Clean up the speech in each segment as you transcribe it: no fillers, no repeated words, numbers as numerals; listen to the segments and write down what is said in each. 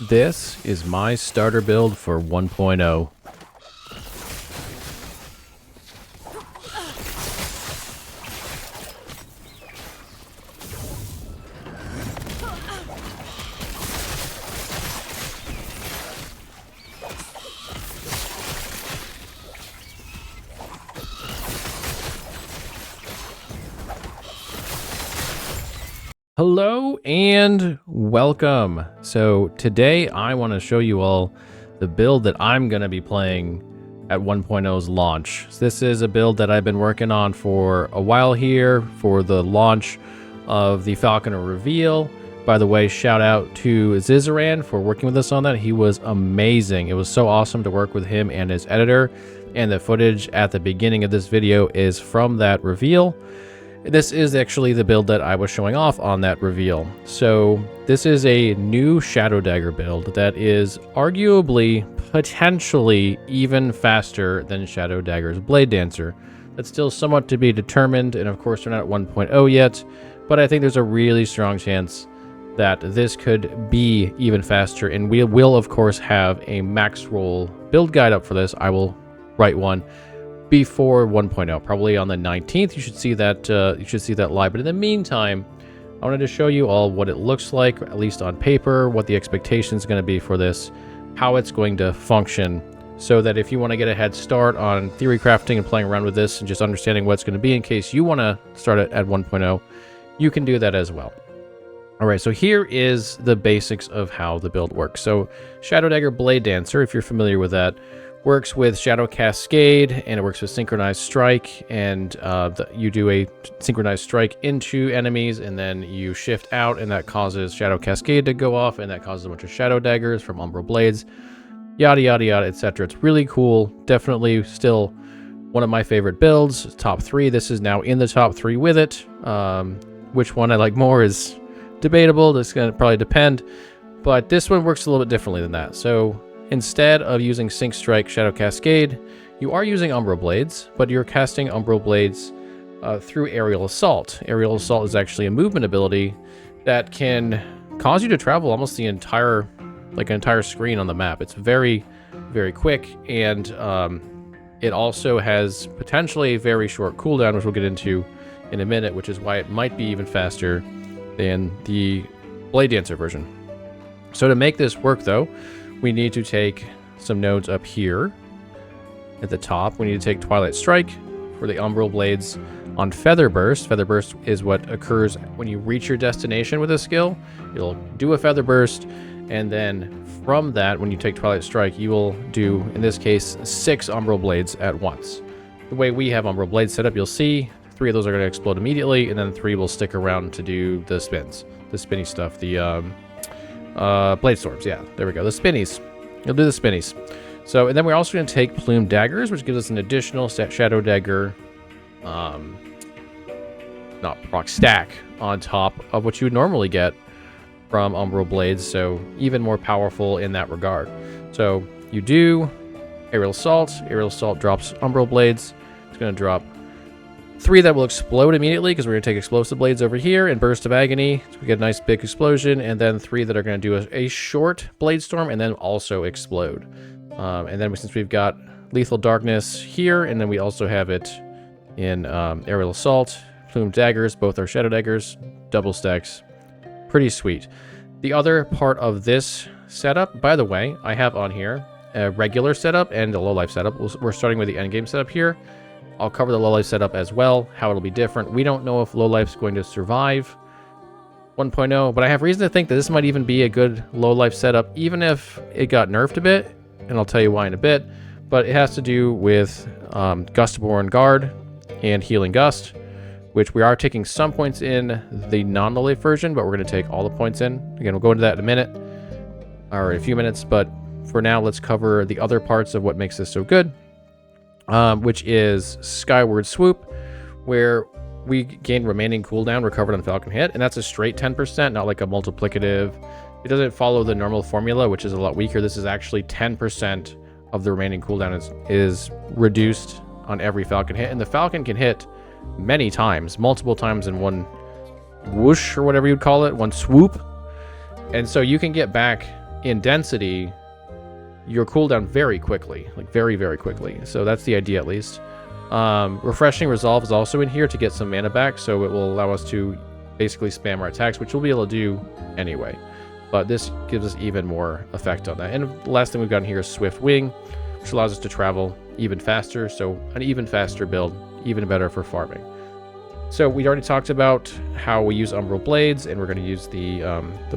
This is my starter build for 1.0. Hello and welcome. So today I want to show you all the build that I'm going to be playing at 1.0's launch. So this is a build that I've been working on for a while here for the launch of the Falconer reveal. By the way, shout out to Zizaran for working with us on that. He was amazing. It was so awesome to work with him and his editor, and the footage at the beginning of this video is from that reveal. This is actually the build that I was showing off on that reveal. So this is a new Shadow Dagger build that is arguably, potentially even faster than Shadow Dagger's Blade Dancer. That's still somewhat to be determined, and of course we're not at 1.0 yet, but I think there's a really strong chance that this could be even faster, and we will of course have a max roll build guide up for this. I will write one before 1.0, probably on the 19th. You should see that live. But in the meantime, I wanted to show you all what it looks like, at least on paper, what the expectation is going to be for this, how it's going to function, so that if you want to get a head start on theory crafting and playing around with this and just understanding what it's going to be in case you want to start it at 1.0, you can do that as well. All right, so here is the basics of how the build works. So Shadow Dagger Blade Dancer, if you're familiar with that, works with Shadow Cascade, and it works with Synchronized Strike, and you do a Synchronized Strike into enemies, and then you shift out, and that causes Shadow Cascade to go off, and that causes a bunch of Shadow Daggers from Umbral Blades, yada, yada, yada, etc. It's really cool. Definitely still one of my favorite builds. Top 3. This is now in the top 3 with it. Which one I like more is debatable. This is going to probably depend, but this one works a little bit differently than that. So instead of using Sync Strike Shadow Cascade, you are using Umbral Blades, but you're casting Umbral Blades through Aerial Assault. Aerial Assault is actually a movement ability that can cause you to travel almost the entire screen on the map. It's very, very quick, and it also has potentially a very short cooldown, which we'll get into in a minute, which is why it might be even faster than the Blade Dancer version. So to make this work, though, we need to take some nodes up here at the top. We need to take Twilight Strike for the Umbral Blades on Feather Burst. Feather Burst is what occurs when you reach your destination with a skill. You'll do a Feather Burst, and then from that, when you take Twilight Strike, you will do, in this case, 6 Umbral Blades at once. The way we have Umbral Blades set up, you'll see 3 of those are going to explode immediately, and then 3 will stick around to do the spins, the spinny stuff, the Blade Storms, yeah, there we go, the spinnies. You'll do the spinnies. So, and then we're also going to take Plume Daggers, which gives us an additional Shadow Dagger, not proc stack on top of what you would normally get from Umbral Blades, so even more powerful in that regard. So you do Aerial Assault. Aerial Assault drops Umbral Blades. It's going to drop 3 that will explode immediately, because we're going to take Explosive Blades over here and Burst of Agony, so we get a nice big explosion, and then 3 that are going to do a short Blade Storm and then also explode. And then since we've got Lethal Darkness here, and then we also have it in Aerial Assault, Plume Daggers, both are Shadow Daggers, double stacks, pretty sweet. The other part of this setup, by the way, I have on here a regular setup and a low life setup. We're starting with the endgame setup here. I'll cover the low-life setup as well, how it'll be different. We don't know if low-life's going to survive 1.0, but I have reason to think that this might even be a good low-life setup, even if it got nerfed a bit, and I'll tell you why in a bit. But it has to do with Gustborn Guard and Healing Gust, which we are taking some points in the non-low-life version, but we're going to take all the points in. Again, we'll go into that in a minute, or in a few minutes, but for now, let's cover the other parts of what makes this so good. Which is Skyward Swoop, where we gain remaining cooldown recovered on Falcon hit, and that's a straight 10%, not like a multiplicative. It doesn't follow the normal formula, which is a lot weaker. This is actually 10% of the remaining cooldown is reduced on every Falcon hit, and the Falcon can hit many times, multiple times in one whoosh, or whatever you'd call it, one swoop. And so you can get back in density, your cooldown very quickly, like very, very quickly. So that's the idea, at least. Refreshing Resolve is also in here to get some mana back, so it will allow us to basically spam our attacks, which we'll be able to do anyway. But this gives us even more effect on that. And the last thing we've got in here is Swift Wing, which allows us to travel even faster. So an even faster build, even better for farming. So we already talked about how we use Umbral Blades, and we're going to use the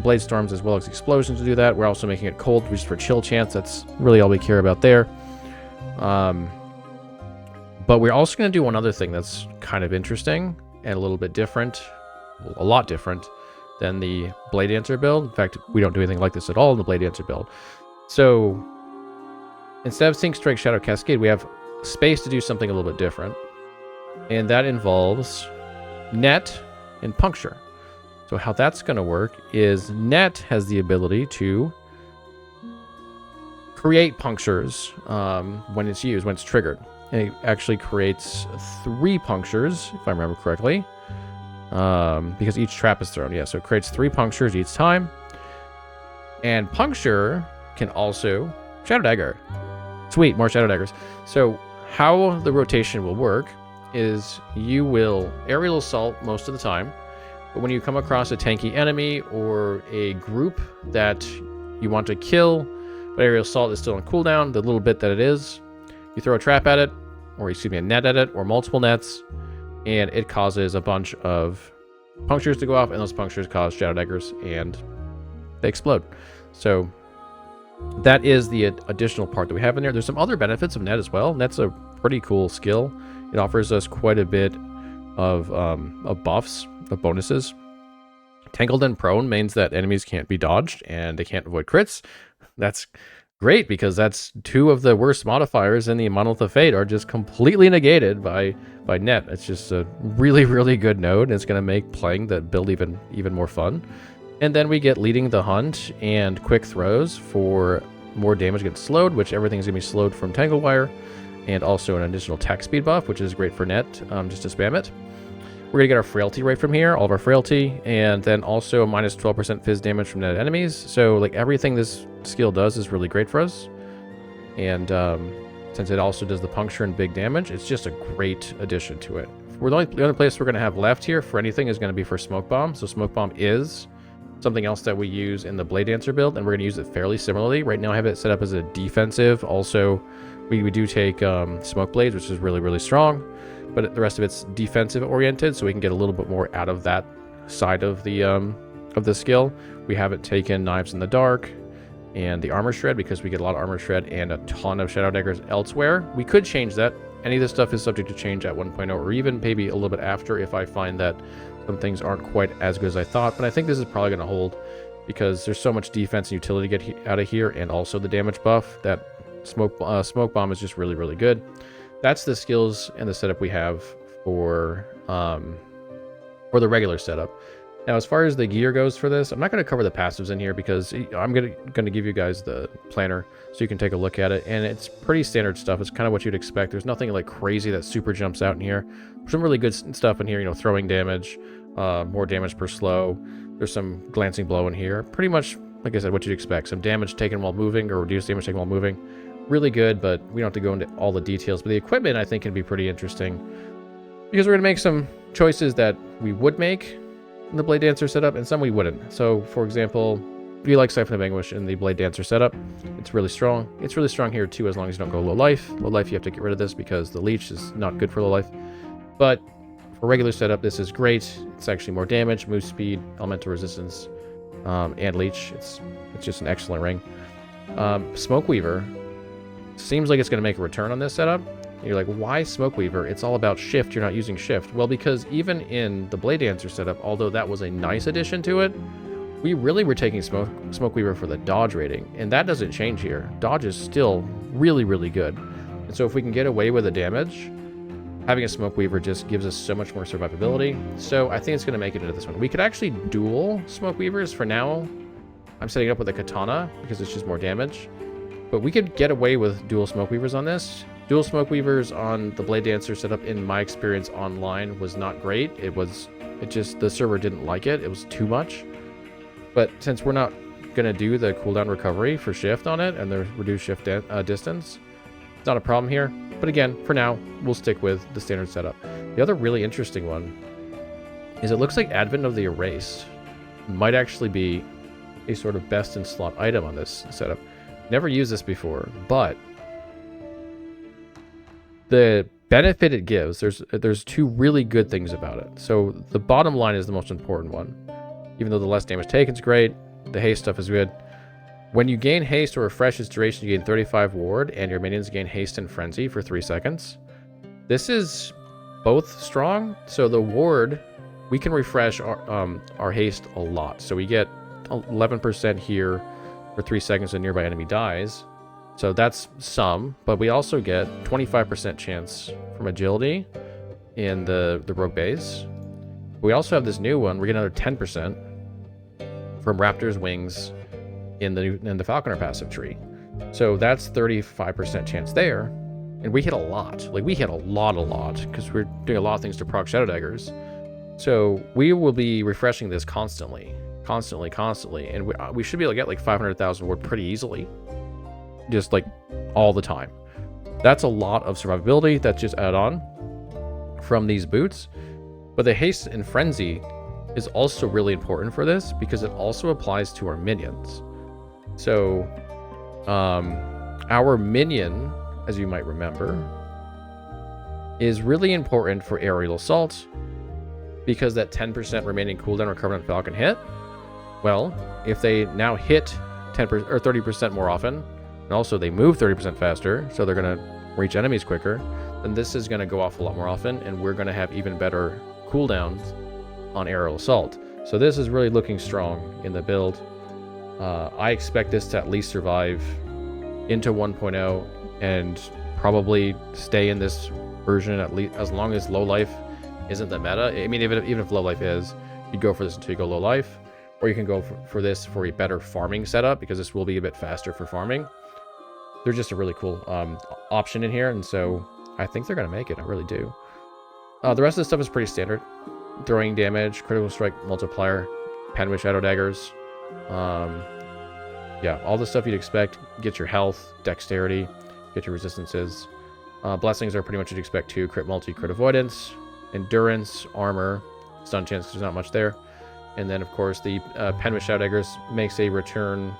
Blade Storms as well as Explosions to do that. We're also making it cold just for chill chance. That's really all we care about there. But we're also going to do one other thing that's kind of interesting and a little bit different, a lot different than the Blade Dancer build. In fact, we don't do anything like this at all in the Blade Dancer build. So instead of Sync Strike Shadow Cascade, we have space to do something a little bit different. And that involves Net and Puncture. So how that's going to work is Net has the ability to create punctures when it's used, when it's triggered. And it actually creates 3 punctures, if I remember correctly, because each trap is thrown. Yeah, so it creates 3 punctures each time. And Puncture can also Shadow Dagger. Sweet, more Shadow Daggers. So how the rotation will work is you will Aerial Assault most of the time, but when you come across a tanky enemy or a group that you want to kill, but Aerial Assault is still on cooldown, the little bit that it is, you throw a trap at it, or excuse me, a net at it, or multiple nets, and it causes a bunch of punctures to go off, and those punctures cause Shadow Daggers, and they explode. So that is the additional part that we have in there. There's some other benefits of net as well. Net's a pretty cool skill. It offers us quite a bit of buffs, of bonuses. Tangled and Prone means that enemies can't be dodged, and they can't avoid crits. That's great, because that's 2 of the worst modifiers in the Monolith of Fate are just completely negated by net. It's just a really, really good node, and it's going to make playing that build even more fun. And then we get Leading the Hunt and Quick Throws for more damage against slowed, which everything's going to be slowed from Tangle Wire, and also an additional attack speed buff, which is great for net, just to spam it. We're going to get our Frailty right from here, all of our Frailty, and then also a minus 12% Fizz damage from net enemies. So like everything this skill does is really great for us. And since it also does the puncture and big damage, it's just a great addition to it. The only place we're going to have left here for anything is going to be for Smoke Bomb. So Smoke Bomb is something else that we use in the Blade Dancer build, and we're going to use it fairly similarly. Right now I have it set up as a defensive. Also, we do take Smoke Blades, which is really, really strong. But the rest of it's defensive oriented, so we can get a little bit more out of that side of the skill. We haven't taken Knives in the Dark and the Armor Shred because we get a lot of Armor Shred and a ton of Shadow Daggers elsewhere. We could change that. Any of this stuff is subject to change at 1.0 or even maybe a little bit after if I find that some things aren't quite as good as I thought. But I think this is probably going to hold because there's so much defense and utility to get out of here, and also the damage buff that Smoke Bomb is just really, really good. That's the skills and the setup we have for the regular setup. Now, as far as the gear goes for this, I'm not going to cover the passives in here because I'm going to give you guys the planner so you can take a look at it. And it's pretty standard stuff. It's kind of what you'd expect. There's nothing like crazy that super jumps out in here. Some really good stuff in here, you know, throwing damage, more damage per slow. There's some glancing blow in here. Pretty much, like I said, what you'd expect. Some damage taken while moving or reduced damage taken while moving. Really good, but we don't have to go into all the details. But the equipment, I think, can be pretty interesting because we're going to make some choices that we would make in the Blade Dancer setup and some we wouldn't. So, for example, if you like Siphon of Anguish in the Blade Dancer setup, it's really strong. It's really strong here, too, as long as you don't go low life. Low life, you have to get rid of this because the Leech is not good for low life. But for regular setup, this is great. It's actually more damage, move speed, elemental resistance, and Leech. It's just an excellent ring. Smoke Weaver seems like it's going to make a return on this setup. You're like, why Smoke Weaver? It's all about shift. You're not using shift. Well, because even in the Blade Dancer setup, although that was a nice addition to it, we really were taking Smoke Weaver for the dodge rating, and that doesn't change here. Dodge is still really, really good. And so if we can get away with the damage, having a Smoke Weaver just gives us so much more survivability. So I think it's going to make it into this one. We could actually dual Smoke Weavers for now. I'm setting it up with a Katana because it's just more damage. But we could get away with dual Smoke Weavers on this. Dual Smoke Weavers on the Blade Dancer setup, in my experience online, was not great. It just, the server didn't like it. It was too much. But since we're not gonna do the cooldown recovery for shift on it and the reduced shift distance. It's not a problem here, but again, for now, we'll stick with the standard setup. The other really interesting one is it looks like Advent of the Erased might actually be a sort of best in slot item on this setup. Never used this before, but the benefit it gives, there's two really good things about it. So the bottom line is the most important one. Even though the less damage taken is great, the haste stuff is good. When you gain haste or refresh its duration, you gain 35 ward, and your minions gain haste and frenzy for 3 seconds. This is both strong. So the ward, we can refresh our haste a lot. So we get 11% here for 3 seconds when a nearby enemy dies. So that's some, but we also get 25% chance from agility in the rogue base. We also have this new one. We get another 10% from Raptor's Wings in the Falconer passive tree. So that's 35% chance there. And we hit a lot. Like, we hit a lot, because we're doing a lot of things to proc Shadow Daggers. So we will be refreshing this constantly. And we should be able to get like 500,000 ward pretty easily. Just like all the time. That's a lot of survivability that's just added on from these boots. But the haste and frenzy is also really important for this because it also applies to our minions. So our minion, as you might remember, is really important for aerial assault because that 10% remaining cooldown recovery on Falcon hit. Well, if they now hit 10% or 30% more often, and also they move 30% faster, so they're going to reach enemies quicker, then this is going to go off a lot more often, and we're going to have even better cooldowns on aerial assault. So this is really looking strong in the build. I expect this to at least survive into 1.0 and probably stay in this version at least as long as low life isn't the meta. I mean, even if low life is, you'd go for this until you go low life, or you can go for this for a better farming setup because this will be a bit faster for farming. They're just a really cool option in here, and so I think they're going to make it. I really do. The rest of the stuff is pretty standard. Throwing damage, critical strike multiplier, pen with Shadow Daggers. Yeah, all the stuff you'd expect. Get your health, dexterity, get your resistances. Blessings are pretty much what you'd expect too. Crit multi, crit avoidance, endurance, armor, stun chance, there's not much there. And then, of course, the pen with Shadow Daggers makes a return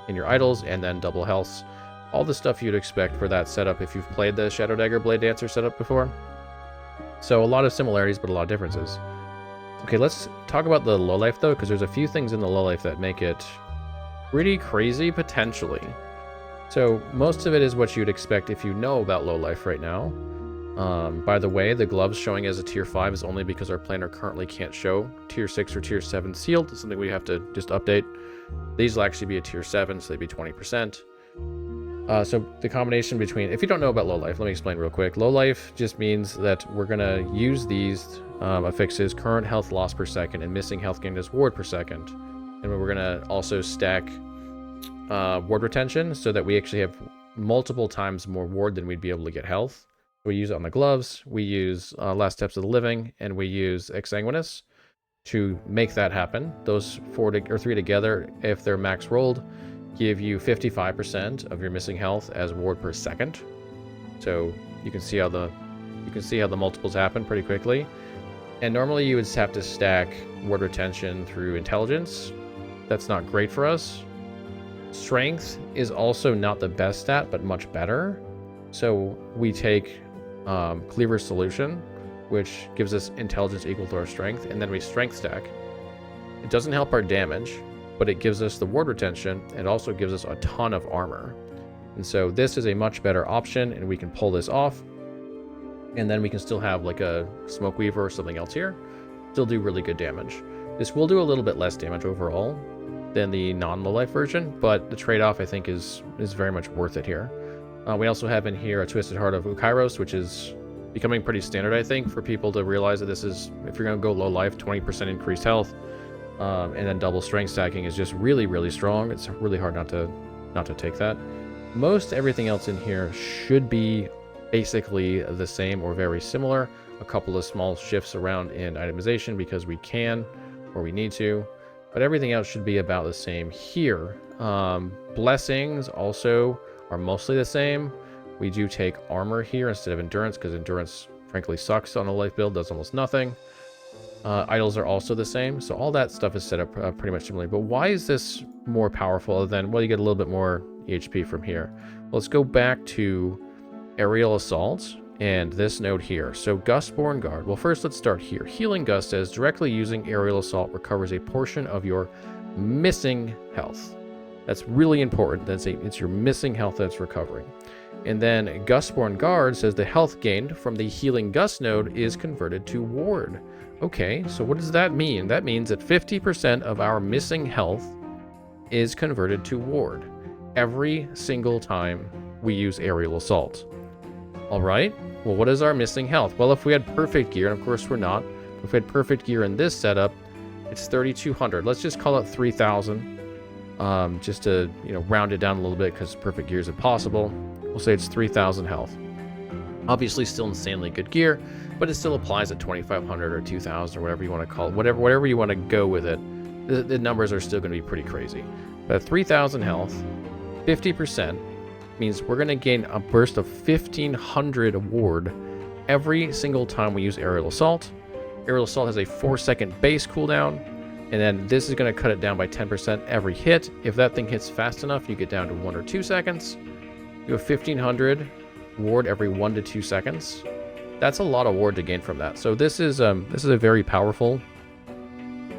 in your idols, and then double healths. All the stuff you'd expect for that setup if you've played the Shadow Dagger Blade Dancer setup before. So a lot of similarities, but a lot of differences. Okay, let's talk about the low life though, because there's a few things in the low life that make it pretty crazy potentially. So most of it is what you'd expect if you know about low life right now. By the way, the gloves showing as a tier 5 is only because our planner currently can't show tier 6 or tier 7 sealed. It's something we have to just update. These will actually be a tier 7, so they'd be 20%. So the combination between, if you don't know about low life, let me explain real quick. Low life just means that we're going to use these affixes, current health loss per second and missing health gain as ward per second. And we're going to also stack ward retention so that we actually have multiple times more ward than we'd be able to get health. We use it on the gloves, we use Last Steps of the Living, and we use Exsanguinous to make that happen. Those 3 together, if they're max rolled, give you 55% of your missing health as ward per second. So you can see how the multiples happen pretty quickly. And normally you would have to stack ward retention through intelligence. That's not great for us. Strength is also not the best stat, but much better. So we take Cleaver's Solution, which gives us intelligence equal to our strength, and then we strength stack. It doesn't help our damage, but it gives us the ward retention and also gives us a ton of armor. And so this is a much better option, and we can pull this off. And then we can still have like a Smoke Weaver or something else here. Still do really good damage. This will do a little bit less damage overall than the non-low life version, but the trade-off I think is very much worth it here. We also have in here a Twisted Heart of Ukairos, which is becoming pretty standard, I think, for people to realize that this is, if you're going to go low life, 20% increased health. And then double strength stacking is just really, really strong. It's really hard not to take that. Most everything else in here should be basically the same or very similar. A couple of small shifts around in itemization because we can or we need to. but everything else should be about the same here. Blessings also are mostly the same. We do take armor here instead of endurance, because endurance frankly sucks on a life build, does almost nothing. Idols are also the same, so all that stuff is set up pretty much similarly. But why is this more powerful other than, well, you get a little bit more HP from here? Well, let's go back to Aerial Assault and this node here. So Gustborn Guard. Well, first let's start here. Healing Gust says directly using Aerial Assault recovers a portion of your missing health. That's really important. It's your missing health that's recovering. And then Gustborn Guard says the health gained from the Healing Gust node is converted to Ward. Okay, so what does that mean? That means that 50% of our missing health is converted to Ward every single time we use Aerial Assault. All right, well, what is our missing health? Well, if we had perfect gear, and of course we're not, if we had perfect gear in this setup, it's 3,200. Let's just call it 3,000, just to, you know, round it down a little bit because perfect gear is impossible. We'll say it's 3,000 health. Obviously still insanely good gear, but it still applies at 2,500 or 2,000 or whatever you want to call it. Whatever you want to go with it, the numbers are still going to be pretty crazy. But at 3,000 health, 50% means we're going to gain a burst of 1,500 ward every single time we use Aerial Assault. Aerial Assault has a 4-second base cooldown, and then this is going to cut it down by 10% every hit. If that thing hits fast enough, you get down to 1 or 2 seconds. You have 1,500 ward every 1 to 2 seconds. That's a lot of ward to gain from that. So this is a very powerful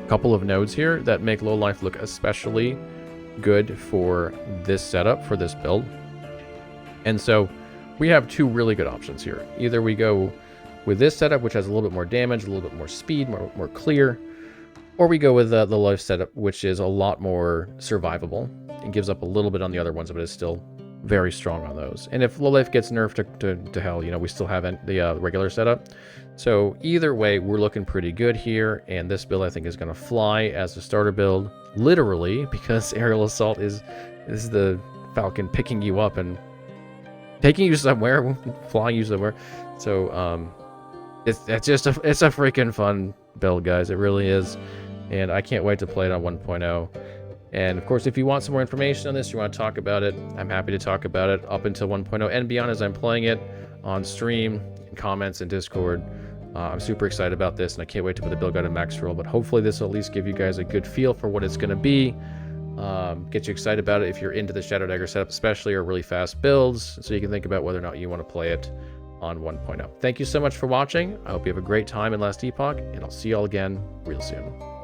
couple of nodes here that make low life look especially good for this setup, for this build. And so we have two really good options here. Either we go with this setup, which has a little bit more damage, a little bit more speed, more clear, or we go with the low life setup, which is a lot more survivable. It gives up a little bit on the other ones, but is still very strong on those. And if low life gets nerfed to hell, you know, we still have the regular setup. So either way, we're looking pretty good here, and this build I think is going to fly as a starter build, literally, because Aerial Assault is the Falcon picking you up and taking you somewhere, flying you somewhere. So it's a freaking fun build, guys. It really is, and I can't wait to play it on 1.0. And of course, if you want some more information on this, you want to talk about it, I'm happy to talk about it up until 1.0 and beyond as I'm playing it on stream, in comments, and Discord. I'm super excited about this, and I can't wait to put the build guide in max roll, but hopefully this will at least give you guys a good feel for what it's going to be. Get you excited about it if you're into the Shadow Dagger setup, especially, or really fast builds, so you can think about whether or not you want to play it on 1.0. Thank you so much for watching. I hope you have a great time in Last Epoch, and I'll see you all again real soon.